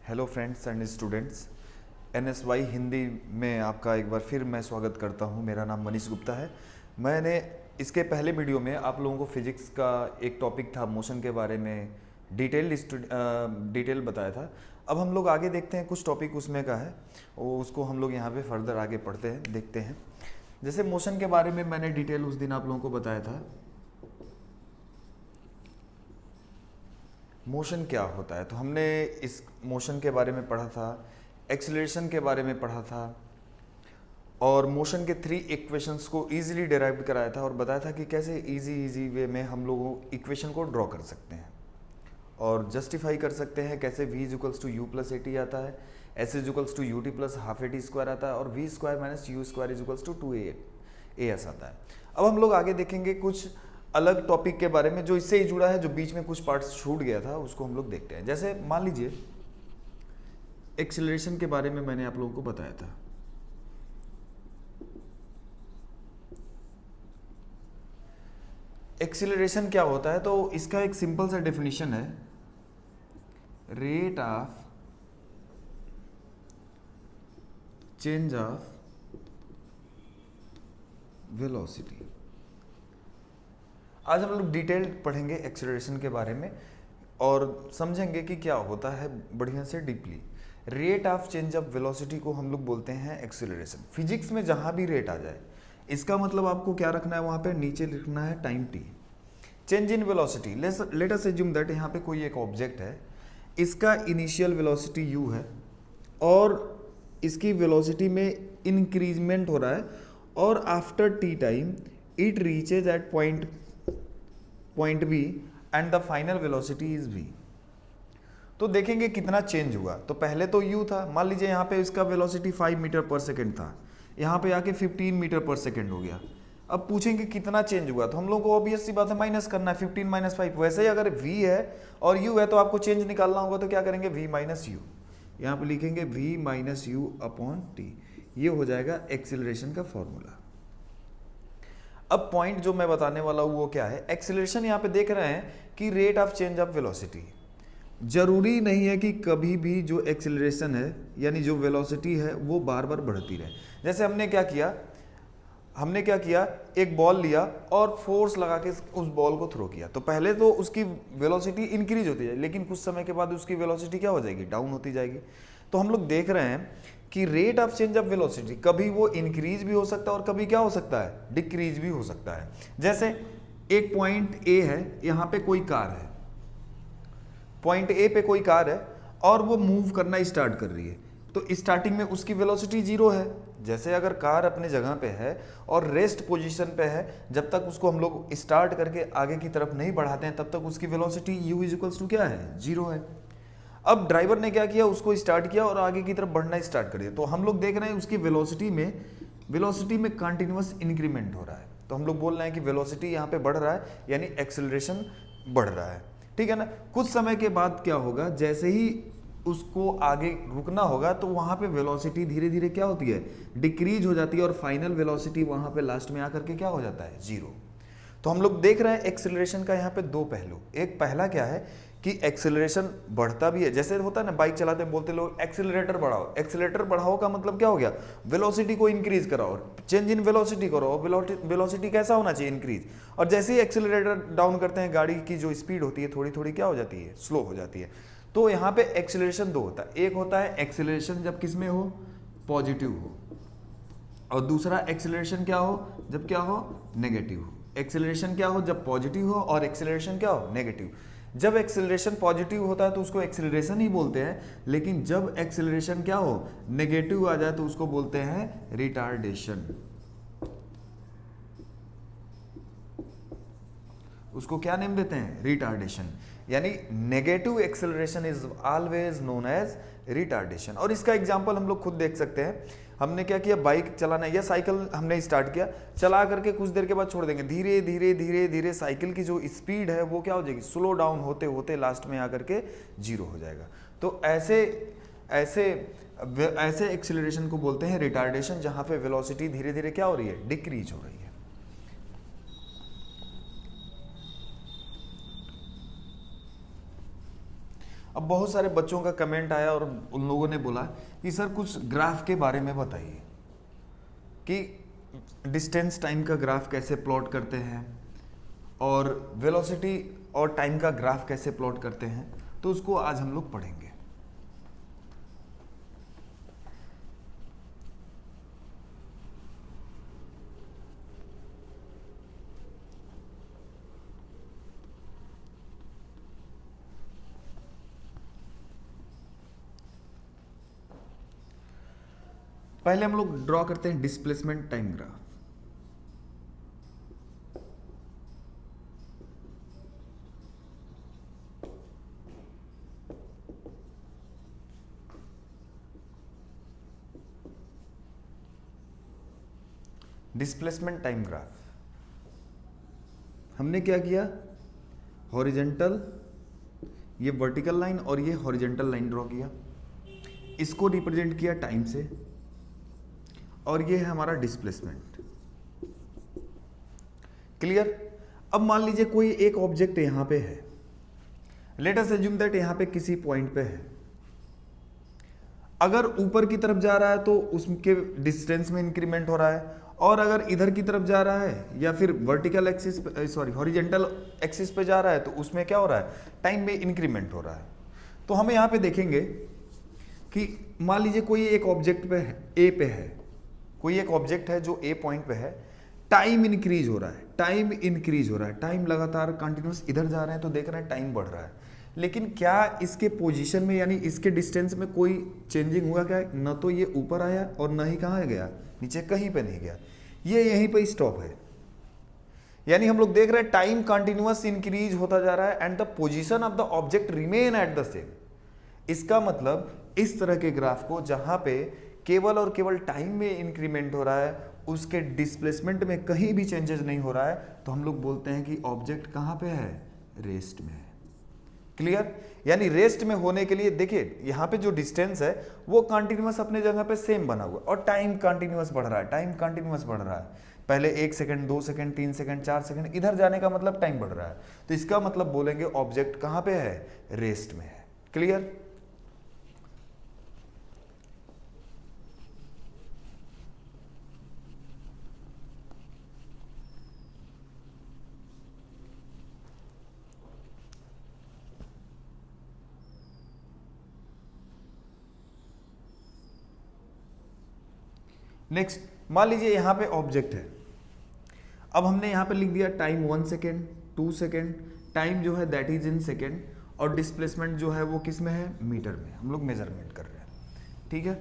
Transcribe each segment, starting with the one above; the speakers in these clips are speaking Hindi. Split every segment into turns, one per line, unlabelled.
Hello friends and students, NSY Hindi में आपका एक बार फिर मैं स्वागत करता हूं। मेरा नाम मनीष गुप्ता है। मैंने इसके पहले वीडियो में आप लोगों को फिजिक्स का एक टॉपिक था मोशन के बारे में डिटेल बताया था। अब हम लोग आगे देखते हैं, कुछ टॉपिक उसमें का है वो उसको हम लोग यहाँ पे फर्दर आगे पढ़ते हैं, देखते हैं। जैसे मोशन के बारे में मैंने डिटेल उस दिन आप लोगों को बताया था। मोशन क्या होता है, तो हमने इस मोशन के बारे में पढ़ा था, एक्सीलरेशन के बारे में पढ़ा था और मोशन के 3 इक्वेशंस को इजीली डिराइव कराया था और बताया था कि कैसे इजी वे में हम लोग इक्वेशन को ड्रॉ कर सकते हैं और जस्टिफाई कर सकते हैं। कैसे v equals to u plus a t आता है, s equals to u t plus half a t square आता है और v square minus u square equals to 2as आता है। अब हम लोग आगे देखेंगे कुछ अलग टॉपिक के बारे में जो इससे ही जुड़ा है, जो बीच में कुछ पार्ट्स छूट गया था उसको हम लोग देखते हैं। जैसे मान लीजिए एक्सीलरेशन के बारे में मैंने आप लोगों को बताया था। एक्सीलरेशन क्या होता है, तो इसका एक सिंपल सा डेफिनेशन है, rate of change of velocity. आज हम लोग डिटेल पढ़ेंगे एक्सीलरेशन के बारे में और समझेंगे कि क्या होता है बढ़िया से deeply. Rate of change of velocity को हम लोग बोलते हैं एक्सीलरेशन। फिजिक्स में जहां भी रेट आ जाए, इसका मतलब आपको क्या रखना है, वहां पे नीचे लिखना है time T. Change in velocity, let us assume that यहाँ पे कोई एक ऑब्जेक्ट है, इसका इनिशियल वेलोसिटी u है और इसकी वेलोसिटी में इंक्रीजमेंट हो रहा है और after t time it reaches at point B and the final velocity is v। तो देखेंगे कितना चेंज हुआ। तो पहले तो u था, मान लीजिए यहाँ पे इसका वेलोसिटी 5 मीटर पर सेकेंड था, यहाँ पे आके 15 मीटर पर सेकेंड हो गया। अब पूछेंगे कितना चेंज हुआ, तो हम लोग को ऑब्वियस सी बात है माइनस करना है, 15 माइनस 5। वैसे ही अगर v है और u है तो आपको चेंज निकालना होगा, तो क्या करेंगे v माइनस यू, यहाँ पे लिखेंगे v minus you upon T. ये हो जाएगा एक्सीलरेशन का फॉर्मूला। अब पॉइंट जो मैं बताने वाला हूं वो क्या है, एक्सीलरेशन यहाँ पे देख रहे हैं कि rate of change of velocity. जरूरी नहीं है कि कभी भी जो एक्सीलरेशन है यानी जो वेलोसिटी है वो बार बार बढ़ती रहे। जैसे हमने क्या किया, एक बॉल लिया और फोर्स लगा के उस बॉल को थ्रो किया, तो पहले तो उसकी वेलोसिटी इंक्रीज होती है, लेकिन कुछ समय के बाद उसकी वेलोसिटी क्या हो जाएगी, डाउन होती जाएगी। तो हम लोग देख रहे हैं कि rate of change of velocity कभी वो इंक्रीज भी हो सकता है और कभी क्या हो सकता है, डिक्रीज भी हो सकता है। जैसे एक पॉइंट ए है, यहाँ पे कोई कार है, पॉइंट ए पे कोई कार है और वो मूव करना स्टार्ट कर रही है, तो स्टार्टिंग में उसकी वेलोसिटी 0 है। जैसे अगर कार अपने जगह पे है और रेस्ट पोजीशन पे है, जब तक उसको हम लोग स्टार्ट करके आगे की तरफ नहीं बढ़ाते हैं तब तक उसकी वेलोसिटी u इक्वल्स टू क्या है, 0 है। अब ड्राइवर ने क्या किया, उसको स्टार्ट किया और आगे की तरफ बढ़ना स्टार्ट कर दिया, तो हम लोग देख रहे हैं उसकी वेलोसिटी में कंटिन्यूअस इंक्रीमेंट हो रहा है। तो हम लोग बोल रहे हैं कि वेलोसिटी यहाँ पे बढ़ रहा है, यानी एक्सेलरेशन बढ़ रहा है, ठीक है ना। कुछ समय के बाद क्या होगा, जैसे ही उसको आगे रुकना होगा तो वहां पे वेलोसिटी धीरे धीरे क्या होती है, डिक्रीज हो जाती है और फाइनल वेलोसिटी वहां पे लास्ट में आकर के क्या हो जाता है, 0। तो हम लोग देख रहे हैं एक्सेलरेशन का यहाँ पे 2 पहलू। एक पहला क्या है कि एक्सेलरेशन बढ़ता भी है, जैसे होता है ना बाइक चलाते हैं बोलते लोग एक्सेलरेटर बढ़ाओ। एक्सेलरेटर बढ़ाओ का मतलब क्या हो गया, वेलोसिटी को इंक्रीज कराओ, चेंज इन वेलोसिटी करो, वेलोसिटी कैसा होना चाहिए, इंक्रीज। और जैसे ही एक्सेलरेटर डाउन करते हैं, गाड़ी की जो स्पीड होती है थोड़ी थोड़ी क्या हो जाती है, स्लो हो जाती है। तो यहाँ पे एक्सेलरेशन 2 होता है। एक होता है एक्सेलरेशन जब किस में हो, पॉजिटिव हो, और दूसरा एक्सेलरेशन क्या हो, जब क्या हो, नेगेटिव हो। एक्सेलरेशन क्या हो, जब पॉजिटिव हो, और एक्सेलरेशन क्या हो, नेगेटिव। जब एक्सेलरेशन पॉजिटिव होता है तो उसको एक्सेलरेशन ही बोलते हैं, लेकिन जब एक्सेलरेशन क्या हो, नेगेटिव आ जाए तो उसको बोलते हैं रिटार्डेशन। उसको क्या नेम देते हैं, रिटार्डेशन। यानी negative acceleration is always known as retardation. और इसका एग्जांपल हम लोग खुद देख सकते हैं। हमने क्या किया, बाइक चलाना या साइकिल हमने स्टार्ट किया, चला करके कुछ देर के बाद छोड़ देंगे, धीरे धीरे धीरे धीरे साइकिल की जो स्पीड है वो क्या हो जाएगी, स्लो डाउन होते होते लास्ट में आकर के 0 हो जाएगा। तो ऐसे एक्सेलरेशन को बोलते हैं रिटार्डेशन, जहां पे वेलोसिटी धीरे धीरे क्या हो रही है, डिक्रीज हो रही है। अब बहुत सारे बच्चों का कमेंट आया और उन लोगों ने बोला कि सर कुछ ग्राफ के बारे में बताइए कि डिस्टेंस टाइम का ग्राफ कैसे प्लॉट करते हैं और वेलोसिटी और टाइम का ग्राफ कैसे प्लॉट करते हैं, तो उसको आज हम लोग पढ़ेंगे। पहले हम लोग ड्रॉ करते हैं displacement time graph. Displacement time graph हमने क्या किया, हॉरिजेंटल, ये वर्टिकल लाइन और ये हॉरिजेंटल लाइन ड्रॉ किया, इसको रिप्रेजेंट किया टाइम से, और ये है हमारा डिस्प्लेसमेंट। क्लियर। अब मान लीजिए कोई एक ऑब्जेक्ट यहां पे है, लेट अस अज्यूम दैट यहां पे किसी पॉइंट पे है। अगर ऊपर की तरफ जा रहा है तो उसके डिस्टेंस में इंक्रीमेंट हो रहा है, और अगर इधर की तरफ जा रहा है या फिर वर्टिकल एक्सिस पे, सॉरी हॉरिजेंटल एक्सिस पे जा रहा है, तो उसमें क्या हो रहा है, टाइम में इंक्रीमेंट हो रहा है। तो हमें यहां पे देखेंगे कि मान लीजिए कोई एक ऑब्जेक्ट पे है, ए पे है, कोई एक ऑब्जेक्ट है जो ए पॉइंट पे है, टाइम इंक्रीज हो रहा है, टाइम इंक्रीज हो रहा है, टाइम लगातार कंटिन्यूस इधर जा रहे हैं तो देख रहे हैं टाइम बढ़ रहा है, लेकिन क्या इसके पोजीशन में यानी इसके डिस्टेंस में कोई चेंजिंग हुआ क्या? न तो ये ऊपर आया और न ही कहाँ गया, नीचे कहीं पे नहीं गया, ये यहीं पे स्टॉप है। यानी हम लोग देख रहे हैं टाइम कंटिन्यूअस इंक्रीज होता जा रहा है and the position of the object remain at the same. इसका मतलब इस तरह के ग्राफ को जहां पे केवल और केवल टाइम में इंक्रीमेंट हो रहा है, उसके डिस्प्लेसमेंट में कहीं भी चेंजेस नहीं हो रहा है, तो हम लोग बोलते हैं कि ऑब्जेक्ट कहां पे है, रेस्ट में है। क्लियर। यानी रेस्ट में होने के लिए देखिए यहां पे जो डिस्टेंस है वो कंटिन्यूअस अपने जगह पे सेम बना हुआ, और टाइम कंटिन्यूअस बढ़ रहा है, टाइम कंटिन्यूअस बढ़ रहा है। पहले 1 सेकंड, 2 सेकंड, 3 सेकंड, 4 सेकंड, इधर जाने का मतलब टाइम बढ़ रहा है। तो इसका मतलब बोलेंगे ऑब्जेक्ट कहां पे है, रेस्ट में है। क्लियर। नेक्स्ट, मान लीजिए यहां पे ऑब्जेक्ट है, अब हमने यहां पे लिख दिया टाइम 1 सेकेंड, 2 सेकेंड, टाइम जो है दैट इज इन सेकेंड, और डिस्प्लेसमेंट जो है वो किस में है, मीटर में। हम लोग मेजरमेंट कर रहे हैं, ठीक है।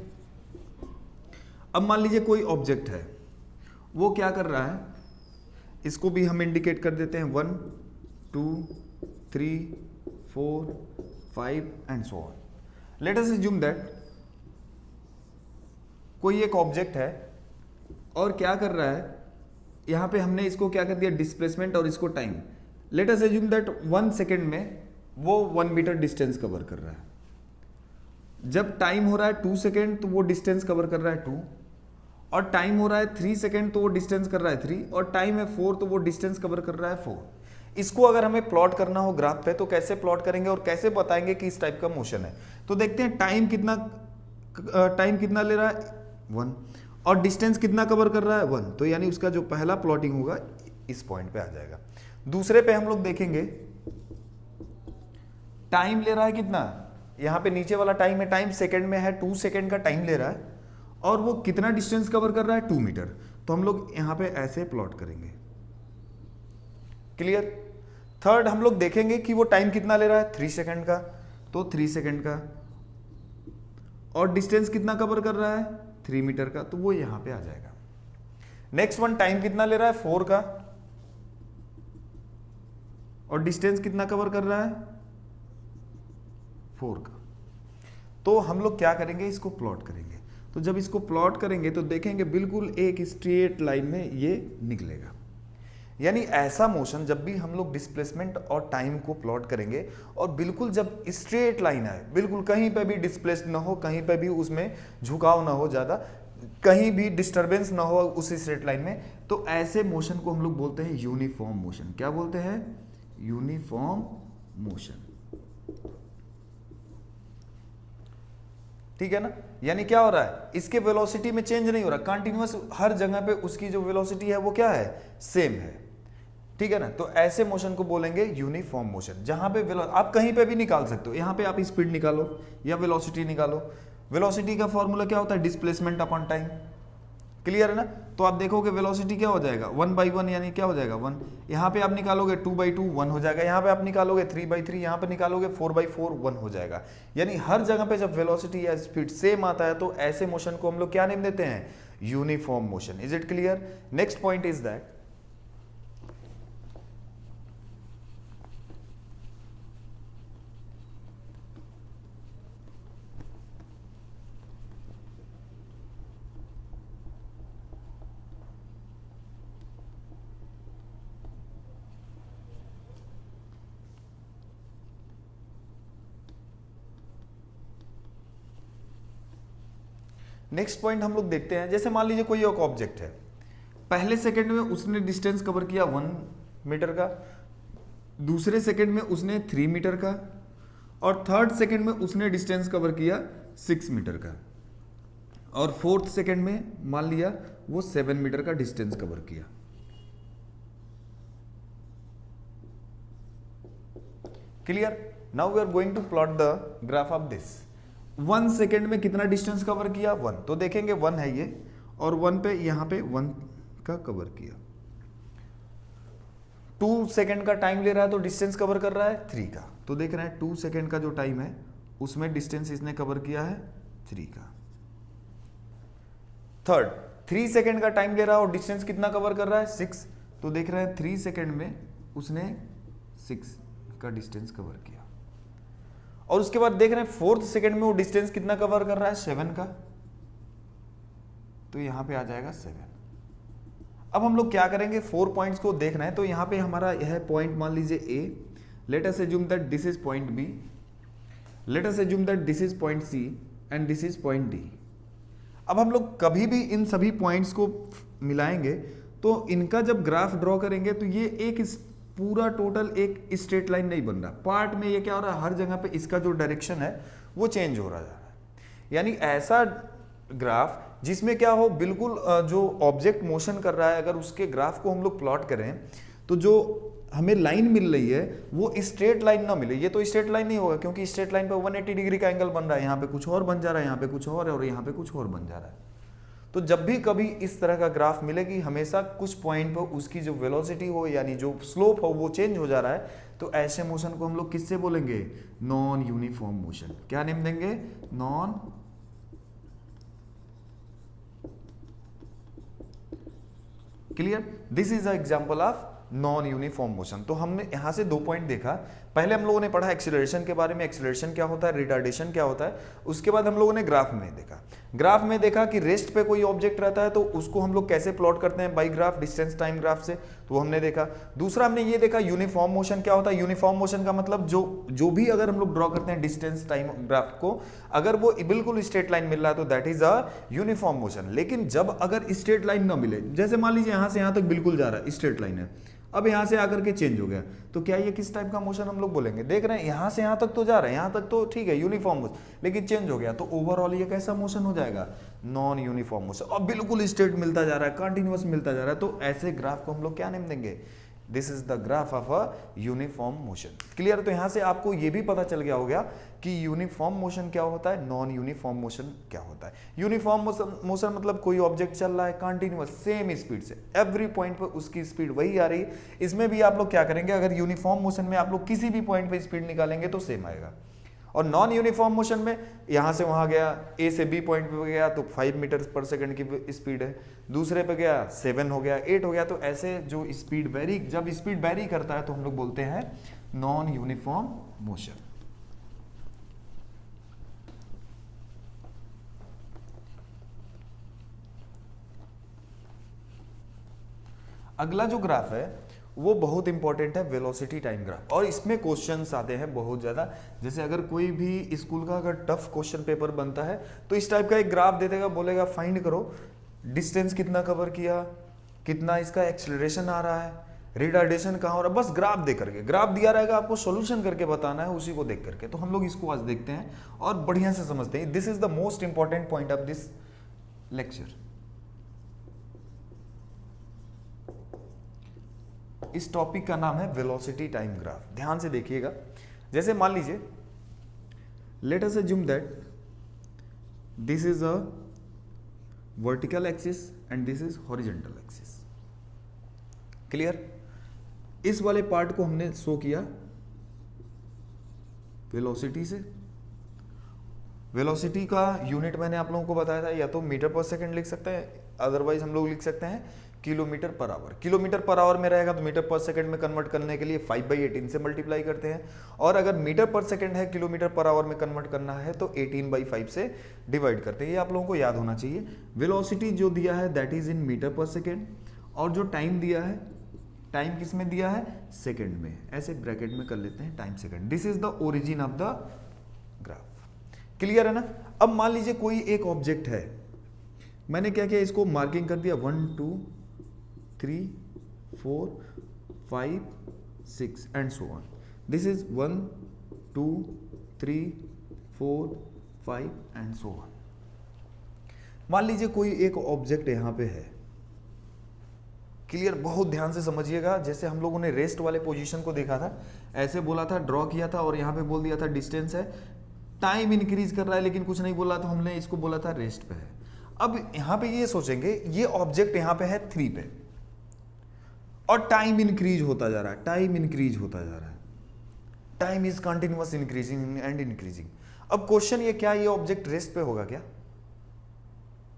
अब मान लीजिए कोई ऑब्जेक्ट है, वो क्या कर रहा है, इसको भी हम इंडिकेट कर देते हैं 1 2 3 4 5 and so on. Let us assume that कोई एक ऑब्जेक्ट है और क्या कर रहा है, यहां पे हमने इसको क्या कर दिया, डिस्प्लेसमेंट और इसको time. Let us assume that 1 second में वो 1 मीटर डिस्टेंस कवर कर रहा है। जब टाइम हो रहा है 2 सेकेंड तो वो डिस्टेंस कवर कर रहा है 2, और टाइम हो रहा है 3 सेकेंड तो वो डिस्टेंस कर रहा है 3, और टाइम है 4 तो वो डिस्टेंस कवर कर रहा है 4। इसको अगर हमें प्लॉट करना हो ग्राफ पे तो कैसे प्लॉट करेंगे और कैसे बताएंगे कि इस टाइप का मोशन है? तो देखते हैं टाइम कितना ले रहा है, 1, और डिस्टेंस कितना कवर कर रहा है, 1। तो यानी उसका जो पहला प्लॉटिंग होगा इस पॉइंट पे आ जाएगा। दूसरे पे हम लोग देखेंगे टाइम ले रहा है कितना, यहां पे नीचे वाला टाइम है, टाइम सेकंड में है, 2 सेकंड का टाइम ले रहा है, और वो कितना डिस्टेंस कवर कर रहा है, 2 मीटर। तो हम लोग यहां पे ऐसे प्लॉट करेंगे। क्लियर। थर्ड, हम लोग देखेंगे कि वो टाइम कितना ले रहा है, 3 सेकंड का, तो 3 सेकंड का, और डिस्टेंस कितना कवर कर रहा है, 3 मीटर का, तो वो यहां पे आ जाएगा। नेक्स्ट वन, टाइम कितना ले रहा है, 4 का, और डिस्टेंस कितना कवर कर रहा है, 4 का। तो हम लोग क्या करेंगे, इसको प्लॉट करेंगे। तो जब इसको प्लॉट करेंगे तो देखेंगे बिल्कुल एक स्ट्रेट लाइन में ये निकलेगा। यानी ऐसा मोशन जब भी हम लोग डिस्प्लेसमेंट और टाइम को प्लॉट करेंगे, और बिल्कुल जब स्ट्रेट लाइन आए, बिल्कुल कहीं पे भी डिस्प्लेस ना हो, कहीं पे भी उसमें झुकाव ना हो ज़्यादा, कहीं भी डिस्टरबेंस ना हो उस स्ट्रेट लाइन में, तो ऐसे मोशन को हम लोग बोलते हैं यूनिफॉर्म मोशन। क्या बोलते हैं, यूनिफॉर्म मोशन। ठीक है ना, यानी क्या हो रहा है, इसके वेलोसिटी में चेंज नहीं हो रहा, कंटिन्यूअस हर जगह पे उसकी जो वेलोसिटी है वो क्या है, सेम है, ठीक है ना। तो ऐसे मोशन को बोलेंगे यूनिफॉर्म मोशन, जहां पे आप कहीं पे भी निकाल सकते हो, यहां पे आप स्पीड निकालो या वेलोसिटी निकालो। वेलोसिटी का फॉर्मूला क्या होता है, डिस्प्लेसमेंट अपॉन टाइम, क्लियर है ना। तो आप देखोगे वेलोसिटी क्या हो जाएगा, 1/1 यानी क्या हो जाएगा 1, यहाँ पे आप निकालोगे 2/2 1 हो जाएगा, यहाँ पे आप निकालोगे 3/3, यहाँ पे निकालोगे 4/4 1 हो जाएगा। यानी हर जगह पे जब वेलोसिटी या स्पीड सेम आता है तो ऐसे मोशन को हम लोग क्या नेम देते हैं, uniform motion. Is it clear? Next point is that next point हम लोग देखते हैं, जैसे मान लीजिए कोई एक ऑब्जेक्ट है, पहले सेकंड में उसने डिस्टेंस कवर किया 1 मीटर का, दूसरे सेकंड में उसने 3 मीटर का, और थर्ड सेकंड में उसने डिस्टेंस कवर किया 6 मीटर का, और फोर्थ सेकंड में मान लिया वो 7 मीटर का डिस्टेंस कवर किया। Clear? Now we are going to plot the graph of this. 1 second में कितना डिस्टेंस कवर किया, 1, तो देखेंगे 1 है ये, और 1 पे यहां पे 1 का कवर किया। 2 सेकेंड का टाइम ले रहा है तो डिस्टेंस कवर कर रहा है 3 का, तो देख रहे हैं 2 सेकेंड का जो टाइम है उसमें डिस्टेंस इसने कवर किया है 3 का। थर्ड 3 सेकेंड का टाइम ले रहा है और डिस्टेंस कितना कवर कर रहा है 6, तो देख रहे हैं 3 सेकेंड में उसने 6 का डिस्टेंस कवर किया। और उसके बाद देख रहे हैं 4th सेकेंड में वो डिस्टेंस कितना कवर कर रहा है 7 का, तो यहां पे आ जाएगा 7। अब हम लोग क्या करेंगे, 4 पॉइंट्स को देखना है, तो यहां पे हमारा यह पॉइंट मान लीजिए A, let us assume that this is point B, let us assume that this is point C and this is point D। अब हम लोग कभी भी इन सभी पॉइंट्स को मिलाएंगे तो इनका जब ग्राफ ड्रॉ करेंगे तो ये एक पूरा टोटल एक स्ट्रेट लाइन नहीं बन रहा, पार्ट में ये क्या हो रहा है, हर जगह पे इसका जो डायरेक्शन है वो चेंज हो रहा जा रहा है। यानी ऐसा ग्राफ जिसमें क्या हो, बिल्कुल जो ऑब्जेक्ट मोशन कर रहा है अगर उसके ग्राफ को हम लोग प्लॉट करें तो जो हमें लाइन मिल रही है वो स्ट्रेट लाइन ना मिले। ये तो स्ट्रेट लाइन नहीं होगा क्योंकि स्ट्रेट लाइन पे 180 डिग्री का एंगल बन रहा है, यहाँ पे कुछ और बन जा रहा है, यहाँ पे कुछ और यहाँ पे कुछ और बन जा रहा है। तो जब भी कभी इस तरह का ग्राफ मिलेगी, हमेशा कुछ पॉइंट पर उसकी जो वेलोसिटी हो यानी जो स्लोप हो वो चेंज हो जा रहा है, तो ऐसे मोशन को हम लोग किससे बोलेंगे, नॉन यूनिफॉर्म मोशन। क्या नेम देंगे, non clear. This is a example of non uniform motion. तो हमने यहां से 2 पॉइंट देखा, पहले हम लोगों ने पढ़ा एक्सीलरेशन के बारे में, एक्सीलरेशन क्या होता है, रिटार्डेशन क्या होता है, उसके बाद हम लोगों ने ग्राफ में देखा, ग्राफ में देखा कि रेस्ट पे कोई ऑब्जेक्ट रहता है तो उसको हम लोग कैसे प्लॉट करते हैं, by graph, distance time graph से, तो वो हमने देखा। दूसरा हमने ये देखा यूनिफॉर्म मोशन क्या होता है। यूनिफॉर्म मोशन का मतलब जो भी अगर हम लोग ड्रॉ करते हैं डिस्टेंस टाइम ग्राफ को, अगर वो बिल्कुल स्ट्रेट लाइन मिल रहा है तो that is a uniform motion. लेकिन जब अगर स्ट्रेट लाइन ना मिले, जैसे मान लीजिए यहां से यहां तक बिल्कुल जा रहा है, स्ट्रेट लाइन है, अब यहां से आकर के चेंज हो गया, तो क्या ये किस टाइप का मोशन हम लोग बोलेंगे, देख रहे हैं यहां से यहां तक तो जा रहा है, यहां तक तो ठीक है यूनिफॉर्म मोशन, लेकिन चेंज हो गया तो ओवरऑल ये कैसा मोशन हो जाएगा, नॉन यूनिफॉर्म मोशन। अब बिल्कुल स्ट्रेट मिलता जा रहा है, कंटिन्यूअस मिलता जा रहा है, तो ऐसे ग्राफ को हम लोग क्या नेम देंगे, this is the graph of a uniform motion. Clear. तो यहां से आपको यह भी पता चल गया होगा कि यूनिफॉर्म मोशन क्या होता है, नॉन यूनिफॉर्म मोशन क्या होता है। यूनिफॉर्म मोशन मतलब कोई ऑब्जेक्ट चल रहा है कंटिन्यूअस सेम स्पीड से, एवरी पॉइंट पर उसकी स्पीड वही आ रही है। इसमें भी आप लोग क्या करेंगे, अगर यूनिफॉर्म मोशन में आप लोग किसी भी पॉइंट पे स्पीड निकालेंगे तो सेम आएगा, और नॉन यूनिफॉर्म मोशन में यहां से वहां गया, ए से बी पॉइंट पे गया तो 5 मीटर पर सेकंड की स्पीड है, दूसरे पे गया 7 हो गया, 8 हो गया, तो ऐसे जो स्पीड वेरी, जब स्पीड वेरी करता है तो हम लोग बोलते हैं नॉन यूनिफॉर्म मोशन। अगला जो ग्राफ है वो बहुत इंपॉर्टेंट है, वेलोसिटी टाइम ग्राफ, और इसमें क्वेश्चंस आते हैं बहुत ज़्यादा। जैसे अगर कोई भी स्कूल का अगर टफ क्वेश्चन पेपर बनता है तो इस टाइप का एक ग्राफ दे देगा, बोलेगा फाइंड करो डिस्टेंस कितना कवर किया, कितना इसका एक्सेलरेशन आ रहा है, रिटार्डेशन कहाँ हो रहा है, बस ग्राफ देख करके, ग्राफ दिया रहेगा आपको, सॉल्यूशन करके बताना है उसी को देख करके। तो हम लोग इसको आज देखते हैं और बढ़िया से समझते हैं। This is the most important point of this lecture. इस टॉपिक का नाम है वेलोसिटी टाइम ग्राफ। ध्यान से देखिएगा, जैसे मान लीजिए let us assume that this is a vertical axis and this is horizontal axis. Clear? इस वाले पार्ट को हमने शो किया वेलोसिटी से। वेलोसिटी का यूनिट मैंने आप लोगों को बताया था, या तो मीटर पर सेकंड लिख सकते हैं, अदरवाइज हम लोग लिख सकते हैं kilometre per hour. Kilometre per hour में रहेगा तो मीटर पर सेकंड में कन्वर्ट करने के लिए 5/18 से मल्टीप्लाई करते हैं, और अगर मीटर पर सेकंड है किलोमीटर पर आवर में कन्वर्ट करना है तो 18/5 से डिवाइड करते हैं। ये आप लोगों को याद होना चाहिए। वेलोसिटी जो दिया है दैट इज इन मीटर पर सेकेंड, और जो टाइम दिया है, टाइम किस में दिया है, सेकंड में, ऐसे ब्रैकेट में कर लेते हैं time second. This is the origin of the graph. Clear है ना? अब मान लीजिए कोई एक ऑब्जेक्ट है, मैंने क्या किया, इसको मार्किंग कर दिया 1 2 3 4 5 6 and so on. This is 1 2 3 4 5 and so on. मान लीजिए कोई एक ऑब्जेक्ट यहां पे है। क्लियर? बहुत ध्यान से समझिएगा। जैसे हम लोगों ने रेस्ट वाले पोजीशन को देखा था, ऐसे बोला था, ड्रॉ किया था, और यहाँ पे बोल दिया था डिस्टेंस है, टाइम इंक्रीज कर रहा है, लेकिन कुछ नहीं बोला, तो हमने इसको बोला था रेस्ट पे है। अब यहाँ पे ये सोचेंगे, ये ऑब्जेक्ट यहाँ पे है 3 पे, और टाइम इंक्रीज होता जा रहा है, टाइम इंक्रीज होता जा रहा है, time is continuous increasing and increasing. अब क्वेश्चन ये, क्या ये ऑब्जेक्ट रेस्ट पे होगा क्या?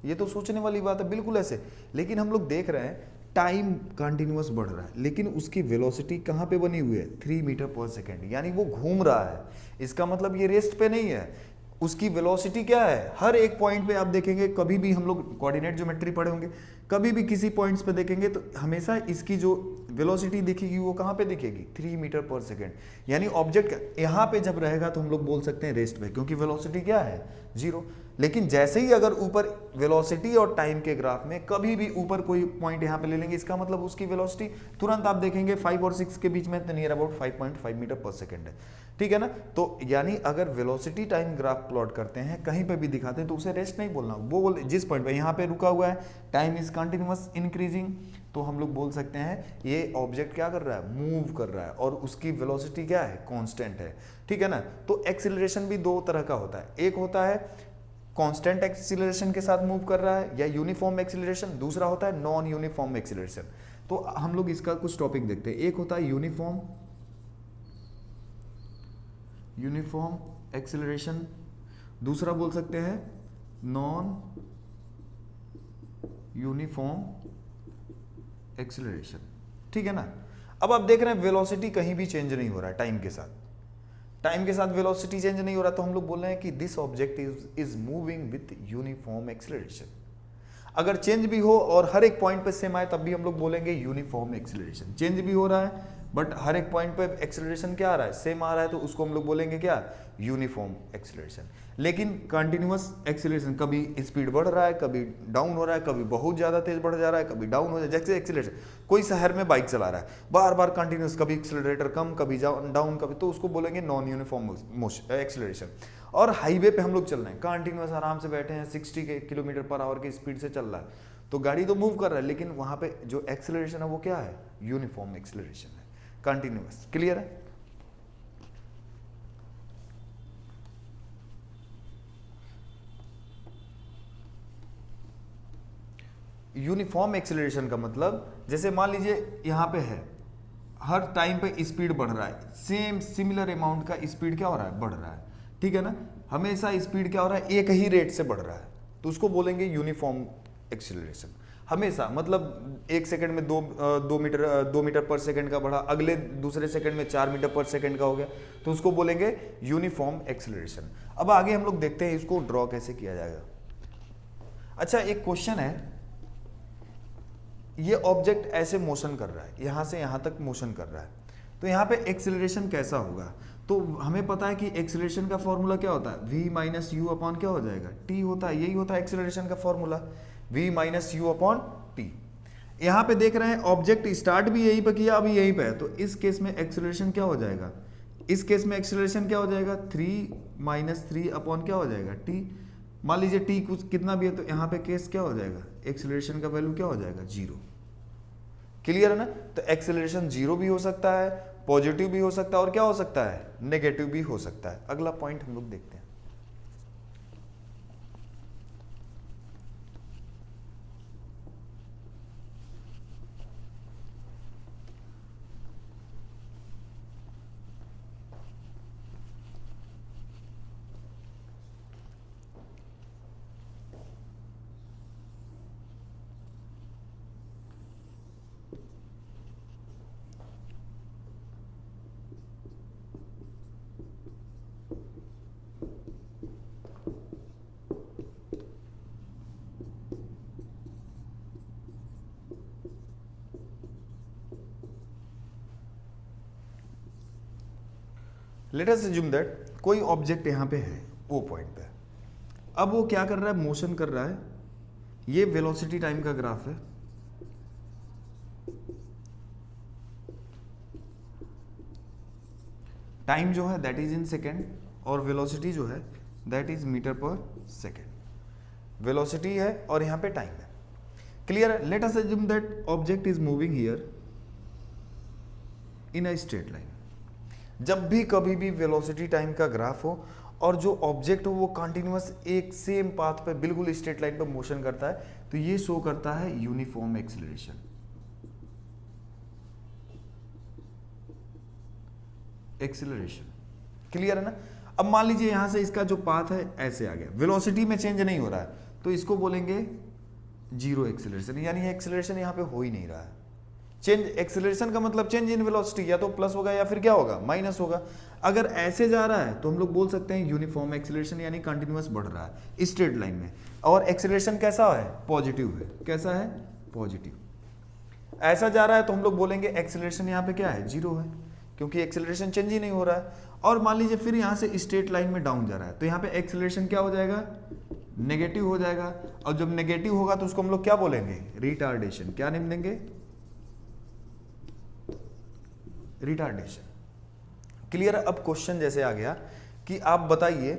ये तो सोचने वाली बात है, बिल्कुल ऐसे। लेकिन हम लोग देख रहे हैं टाइम कंटिन्यूअस बढ़ रहा है, लेकिन उसकी वेलोसिटी कहां पे बनी हुई है, 3 मीटर पर सेकेंड, यानी वो घूम रहा है। इसका मतलब ये रेस्ट पे नहीं है। उसकी वेलोसिटी क्या है, हर एक पॉइंट पे आप देखेंगे, कभी भी हम लोग कोऑर्डिनेट ज्योमेट्री पढ़े होंगे, कभी भी किसी पॉइंट्स पे देखेंगे तो हमेशा इसकी जो वेलोसिटी दिखेगी वो कहां पे दिखेगी, 3 मीटर पर सेकेंड। यानी ऑब्जेक्ट यहां पे जब रहेगा तो हम लोग बोल सकते हैं रेस्ट पे, क्योंकि वेलोसिटी क्या है, 0। लेकिन जैसे ही अगर ऊपर वेलोसिटी और टाइम के ग्राफ में कभी भी ऊपर कोई पॉइंट यहाँ पे ले लेंगे, इसका मतलब उसकी वेलोसिटी तुरंत आप देखेंगे 5 और 6 के बीच में नियर अबाउट 5.5 मीटर पर सेकेंड है। ठीक है ना? तो यानी अगर वेलोसिटी टाइम ग्राफ प्लॉट करते हैं, कहीं पे भी दिखाते हैं, तो उसे रेस्ट नहीं बोलना, वो बोल जिस पॉइंट पे यहाँ पे रुका हुआ है, टाइम इज कंटिन्यूअस इंक्रीजिंग, तो हम लोग बोल सकते हैं ये ऑब्जेक्ट क्या कर रहा है, मूव कर रहा है, और उसकी वेलोसिटी क्या है, कांस्टेंट है। ठीक है ना? तो एक्सीलरेशन भी दो तरह का होता है, एक होता है कांस्टेंट एक्सीलरेशन के साथ मूव कर रहा है या यूनिफॉर्म एक्सीलरेशन, दूसरा होता है नॉन यूनिफॉर्म एक्सीलरेशन। तो हम लोग इसका कुछ टॉपिक देखते हैं। एक होता है यूनिफॉर्म एक्सीलरेशन, दूसरा बोल सकते हैं नॉन यूनिफॉर्म एक्सीलरेशन। ठीक है ना? अब आप देख रहे हैं वेलोसिटी कहीं भी चेंज नहीं हो रहा है टाइम के साथ, टाइम के साथ वेलोसिटी चेंज नहीं हो रहा, तो हम लोग बोल रहे हैं कि this object is moving with uniform acceleration. अगर चेंज भी हो और हर एक पॉइंट पे सेम आए तब भी हम लोग बोलेंगे यूनिफॉर्म एक्सीलरेशन। चेंज भी हो रहा है बट हर एक पॉइंट पे एक्सीलरेशन क्या आ रहा है, सेम आ रहा है, तो उसको हम लोग बोलेंगे क्या, यूनिफॉर्म एक्सीलरेशन। लेकिन कंटिन्यूअस एक्सीलरेशन, कभी स्पीड बढ़ रहा है, कभी डाउन हो रहा है, कभी बहुत ज्यादा तेज बढ़ जा रहा है, कभी डाउन हो जाए, जैसे एक्सीलरेशन, कोई शहर में बाइक चला रहा है बार बार कंटिन्यूअस, कभी एक्सीलरेटर कम, कभी डाउन, कभी, तो उसको बोलेंगे नॉन यूनिफॉर्म एक्सीलरेशन। और हाईवे पे हम लोग चल रहे हैं, कंटिन्यूअस आराम से बैठे हैं, 60 किलोमीटर पर आवर की स्पीड से चल रहा है, तो गाड़ी तो मूव कर रहा है, लेकिन वहां पे जो एक्सीलरेशन है वो क्या है, यूनिफॉर्म एक्सीलरेशन है, कंटिन्यूअस। क्लियर है? यूनिफॉर्म एक्सीलरेशन का मतलब, जैसे मान लीजिए यहां पे है, हर टाइम पे स्पीड बढ़ रहा है, सेम सिमिलर अमाउंट का स्पीड क्या हो रहा है, बढ़ रहा है। ठीक है ना? हमेशा स्पीड क्या हो रहा है, एक ही रेट से बढ़ रहा है, तो उसको बोलेंगे यूनिफॉर्म एक्सीलरेशन। हमेशा, मतलब 1 सेकंड में 2 मीटर पर सेकंड का बढ़ा, अगले दूसरे सेकंड में 4 मीटर पर सेकंड का हो गया, तो उसको बोलेंगे यूनिफॉर्म एक्सीलरेशन। अब आगे हम लोग देखते हैं इसको ड्रॉ कैसे किया जाएगा। अच्छा, एक क्वेश्चन है, ये ऑब्जेक्ट ऐसे मोशन कर रहा है, यहां से यहां तक मोशन कर रहा है, तो यहां पे एक्सीलरेशन कैसा होगा? तो हमें पता है कि एक्सीलरेशन का फॉर्मूला क्या होता है, v माइनस यू अपॉन क्या हो जाएगा, t होता है, यही होता है एक्सीलरेशन का formula, v minus you upon T. यहाँ पे देख रहे हैं ऑब्जेक्ट स्टार्ट भी यहीं पे किया, अभी यहीं पे है, तो इस केस में एक्सेलरेशन क्या हो जाएगा, इस केस में एक्सेलरेशन क्या हो जाएगा 3 - 3 अपॉन क्या हो जाएगा t। मान लीजिए t कुछ कितना भी है तो यहाँ पे केस क्या हो जाएगा, एक्सेलरेशन का वैल्यू क्या हो जाएगा 0। क्लियर है ना। तो एक्सेलरेशन 0 भी हो सकता है, पॉजिटिव भी हो सकता है, और क्या हो सकता है, नेगेटिव भी हो सकता है। अगला पॉइंट हम लोग देखते हैं। लेट अस अज्यूम दैट कोई ऑब्जेक्ट यहाँ पे है, वो पॉइंट पे, अब वो क्या कर रहा है, मोशन कर रहा है। ये वेलोसिटी टाइम का ग्राफ है, टाइम जो है दैट इज इन सेकेंड, और वेलोसिटी जो है दैट इज मीटर पर सेकेंड। वेलोसिटी है और यहाँ पे टाइम है। क्लियर है। Let us assume that object is moving here in a straight line. जब भी कभी भी वेलोसिटी टाइम का ग्राफ हो और जो ऑब्जेक्ट हो वो कंटिन्यूअस एक सेम पाथ पे बिल्कुल स्ट्रेट लाइन पे मोशन करता है, तो ये शो करता है यूनिफॉर्म एक्सीलरेशन। एक्सीलरेशन क्लियर है ना। अब मान लीजिए यहां से इसका जो पाथ है ऐसे आ गया, वेलोसिटी में चेंज नहीं हो रहा है, तो इसको बोलेंगे जीरो एक्सीलरेशन, यानी एक्सीलरेशन यहां पे हो ही नहीं रहा है। चेंज एक्सेलरेशन का मतलब चेंज इन वेलोसिटी, या तो प्लस होगा या फिर क्या होगा, माइनस होगा। अगर ऐसे जा रहा है तो हम लोग बोल सकते हैं यूनिफॉर्म एक्सेलरेशन, यानी कंटिन्यूअस बढ़ रहा है स्ट्रेट लाइन में। और एक्सेलरेशन कैसा है, पॉजिटिव है। कैसा है, पॉजिटिव। ऐसा जा रहा है तो हम लोग बोलेंगे एक्सेलरेशन यहाँ पे क्या है, जीरो है, क्योंकि एक्सेलरेशन चेंज ही नहीं हो रहा है। और मान लीजिए फिर यहाँ से स्ट्रेट लाइन में डाउन जा रहा है, तो यहाँ पे एक्सेलरेशन क्या हो जाएगा, नेगेटिव हो जाएगा। और जब नेगेटिव होगा तो उसको हम लोग क्या बोलेंगे, रिटार्डेशन। क्या नेम देंगे, रिटार्डेशन। क्लियर। अब क्वेश्चन जैसे आ गया कि आप बताइए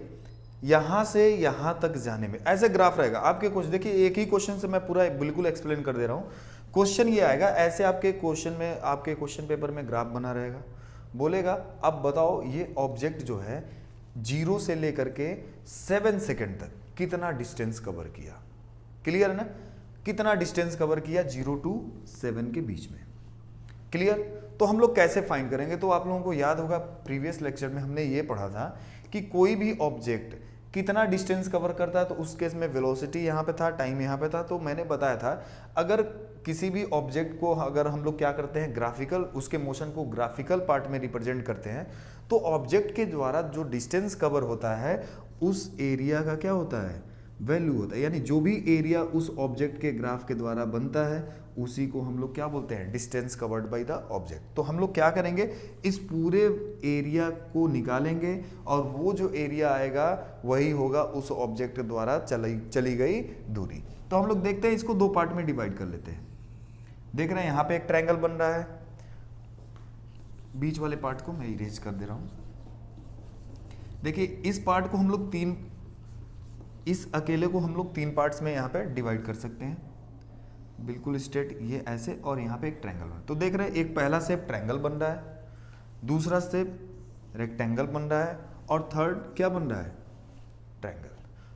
यहां से यहां तक जाने में, ऐसे ग्राफ रहेगा आपके कुछ, देखिए एक ही क्वेश्चन से मैं पूरा बिल्कुल एक्सप्लेन कर दे रहा हूं। क्वेश्चन ये आएगा ऐसे आपके क्वेश्चन में, आपके क्वेश्चन पेपर में ग्राफ बना रहेगा, बोलेगा अब बताओ ये ऑब्जेक्ट जो है 0 से लेकर के 7 सेकेंड तक कितना डिस्टेंस कवर किया। क्लियर है ना, कितना डिस्टेंस कवर किया 0 to 7 के बीच में। क्लियर। तो हम लोग कैसे फाइंड करेंगे, तो आप लोगों को याद होगा प्रीवियस लेक्चर में हमने ये पढ़ा था कि कोई भी ऑब्जेक्ट कितना डिस्टेंस कवर करता है, तो उस केस में वेलोसिटी यहाँ पे था, टाइम यहाँ पे था। तो मैंने बताया था अगर किसी भी ऑब्जेक्ट को अगर हम लोग क्या करते हैं, ग्राफिकल, उसके मोशन को ग्राफिकल पार्ट में रिप्रेजेंट करते हैं, तो ऑब्जेक्ट के द्वारा जो डिस्टेंस कवर होता है उस एरिया का क्या होता है, वैल्यू होता है। यानी जो भी एरिया उस ऑब्जेक्ट के ग्राफ के द्वारा बनता है उसी को हम लोग क्या बोलते हैं, distance covered by the object. तो हम लोग क्या करेंगे, इस पूरे एरिया को निकालेंगे और वो जो एरिया आएगा वही होगा उस ऑब्जेक्ट द्वारा चली गई दूरी। तो हम लोग देखते हैं, इसको दो पार्ट में डिवाइड कर लेते हैं। देख रहे हैं यहाँ पे एक ट्रायंगल बन रहा है, बीच वाले पार्ट को मैं इरेज कर दे रहा हूं। देखिए इस पार्ट को हम लोग इस अकेले को हम लोग 3 पार्ट्स में यहाँ पे डिवाइड कर सकते हैं, बिल्कुल स्ट्रेट, ये ऐसे, और यहाँ पे एक ट्रायंगल बन। तो देख रहे हैं एक पहला शेप ट्रायंगल बन रहा है, दूसरा शेप रेक्टेंगल बन रहा है, और थर्ड क्या बन रहा है, ट्रायंगल।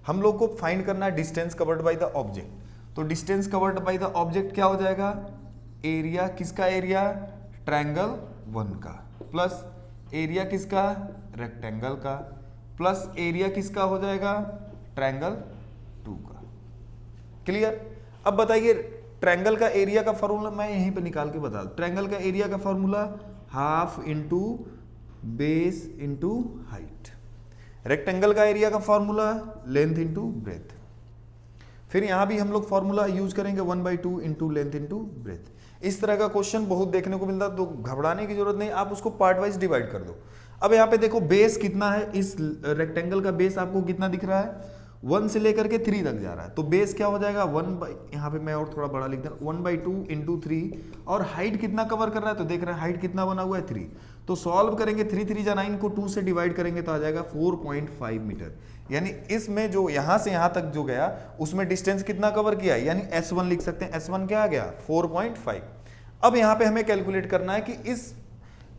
हम लोग को फाइंड करना है distance covered by the object. तो distance covered by the object क्या हो जाएगा, एरिया, किसका एरिया, ट्रायंगल 1 का, प्लस एरिया किसका, रेक्टेंगल का, प्लस एरिया किसका हो जाएगा, ट्रायंगल 2 का। क्लियर। अब बताइए ट्रायंगल का एरिया का फॉर्मूला मैं यहीं पे निकाल के बता दूं। ट्रायंगल का एरिया का formula half into base into height. Rectangle का एरिया का फॉर्मूला लेंथ इंटू ब्रेथ। फिर यहां भी हम लोग फॉर्मूला यूज करेंगे 1/2 इंटू लेंथ इंटू ब्रेथ। इस तरह का क्वेश्चन बहुत देखने को मिलता है, तो घबराने की जरूरत नहीं, आप उसको पार्ट वाइज डिवाइड कर दो। अब यहाँ पे देखो बेस कितना है, इस रेक्टेंगल का बेस आपको कितना दिख रहा है, 1 से लेकर के 3 तक जा रहा है, तो बेस क्या हो जाएगा 1 यहाँ पे मैं और थोड़ा बड़ा लिख दूँ 1/2 इंटू 3, और हाइट कितना कवर कर रहा है तो देख रहे हैं हाइट कितना बना हुआ है 3, तो सॉल्व करेंगे 3 3 जा 9 को 2 से डिवाइड करेंगे तो आ जाएगा 4.5 मीटर। यानी इसमें जो यहाँ से यहाँ तक जो गया उसमें डिस्टेंस कितना कवर किया, यानी S1 लिख सकते हैं, S1 क्या आ गया 4.5। अब यहाँ पे हमें कैलकुलेट करना है कि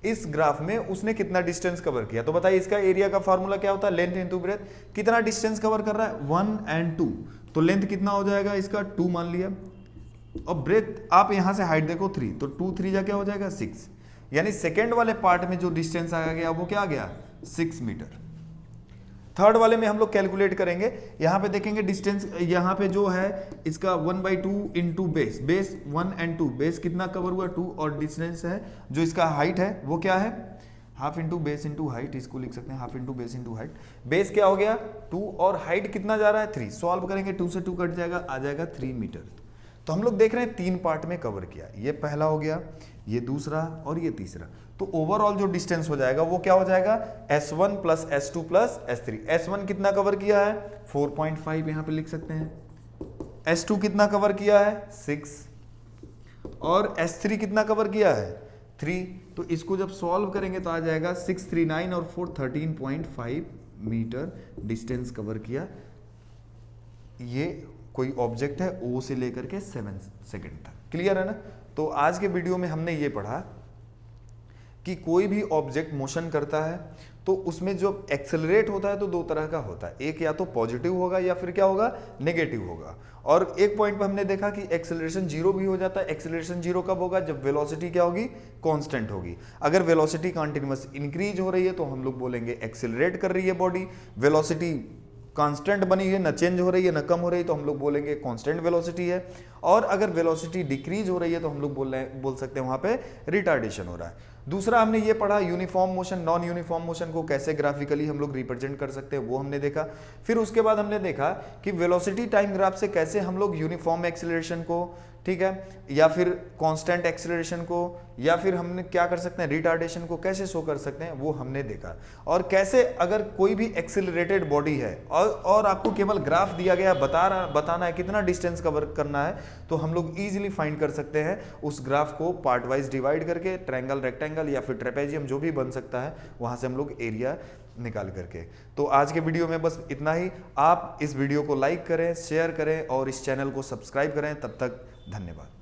इस ग्राफ में उसने कितना डिस्टेंस कवर किया, तो बताइए इसका एरिया का फॉर्मूला क्या होता है, लेंथ इंटू ब्रेथ, कितना डिस्टेंस कवर कर रहा है 1 और 2, तो लेंथ कितना हो जाएगा इसका 2 मान लिया, और ब्रेथ आप यहां से हाइट देखो 3, तो 2 3 जा क्या हो जाएगा 6, यानी सेकेंड वाले पार्ट में जो डिस्टेंस आ गया वो क्या आ गया 6 मीटर। थर्ड वाले में हम लोग कैलकुलेट करेंगे, यहां पे देखेंगे डिस्टेंस यहां पे जो है इसका 1/2 इंटू बेस, बेस 1 और 2, बेस कितना कवर हुआ 2, और डिस्टेंस है जो इसका हाइट है वो क्या है half into base into height, इसको लिख सकते हैं half into base into height. Base क्या हो गया 2 और हाइट कितना जा रहा है 3, सॉल्व करेंगे 2 से 2 कट जाएगा, आ जाएगा 3 मीटर। तो हम लोग देख रहे हैं 3 पार्ट में कवर किया, ये पहला हो गया, ये दूसरा और ये तीसरा। तो ओवरऑल जो डिस्टेंस हो जाएगा वो क्या हो जाएगा S1 plus S2 plus S3। S1 कितना कवर किया है 4.5 यहां पे लिख सकते हैं, S2 कितना कवर किया है 6, और S3 कितना कवर किया है 3। तो इसको जब सॉल्व करेंगे तो आ जाएगा 639 और 4 13.5 मीटर डिस्टेंस कवर किया। ये कोई ऑब्जेक्ट है O से लेकर के 7 सेकंड तक, क्लियर है ना। तो आज के वीडियो में हमने ये पढ़ा कि कोई भी ऑब्जेक्ट मोशन करता है तो उसमें जो एक्सेलरेट होता है तो 2 तरह का होता है, एक या तो पॉजिटिव होगा या फिर क्या होगा नेगेटिव होगा। और एक पॉइंट पे हमने देखा कि एक्सेलरेशन 0 भी हो जाता है। एक्सेलरेशन 0 कब होगा जब वेलोसिटी क्या होगी कांस्टेंट होगी। अगर वेलोसिटी कंटीन्यूअस इंक्रीज हो रही है तो हम लोग बोलेंगे एक्सेलरेट कर रही है बॉडी, वेलोसिटी कांस्टेंट बनी है, न चेंज हो रही है न कम हो रही है तो हम लोग बोलेंगे कांस्टेंट वेलोसिटी है। और अगर वेलोसिटी डिक्रीज हो रही है तो हम लोग बोल सकते हैं वहां पे रिटार्डेशन हो रहा है। दूसरा हमने ये पढ़ा uniform motion, non uniform motion को कैसे ग्राफिकली हम लोग रिप्रेजेंट कर सकते हैं वो हमने देखा। फिर उसके बाद हमने देखा कि वेलोसिटी टाइम ग्राफ से कैसे हम लोग यूनिफॉर्म एक्सेलरेशन को, ठीक है, या फिर कांस्टेंट एक्सेलरेशन को, या फिर हमने क्या कर सकते हैं रिटार्डेशन को कैसे शो कर सकते हैं वो हमने देखा। और कैसे अगर कोई भी एक्सेलरेटेड बॉडी है और आपको केवल ग्राफ दिया गया बताना है कितना डिस्टेंस कवर करना है, तो हम लोग इजीली फाइंड कर सकते हैं उस ग्राफ को पार्ट वाइज डिवाइड करके, ट्रायंगल रेक्टेंगल या फिर ट्रेपेजियम जो भी बन सकता है वहां से हम लोग एरिया निकाल करके। तो आज के वीडियो में बस इतना ही। आप इस वीडियो को लाइक करें, शेयर करें और इस चैनल को सब्सक्राइब करें। तब तक धन्यवाद।